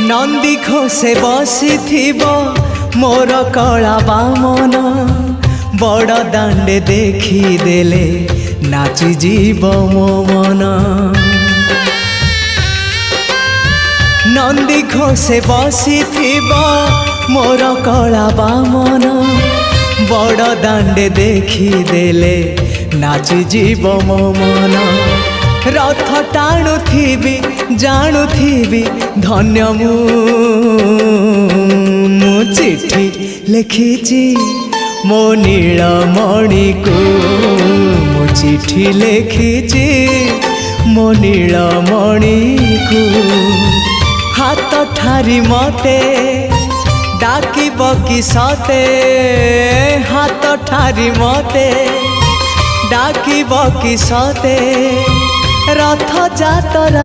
नंदी घोषे बसी मोर कला बामन बड़ दांडे देखी देले नाची जीव मो मन। नंदी घोषे बसी मोर कला बामन बड़ दांडे देखी देले नाची जीव मो मन। रथ टाणुथिबी जाणुथिबी धन्य मु चिट्ठी लिखिची मो नीलमणि को मु चिट्ठी लिखिची मो नीलमणि को। हाथ ठारी मते डाकिब कि सते हाथ ठारी मते डाकिब कि सते रथ जातरा।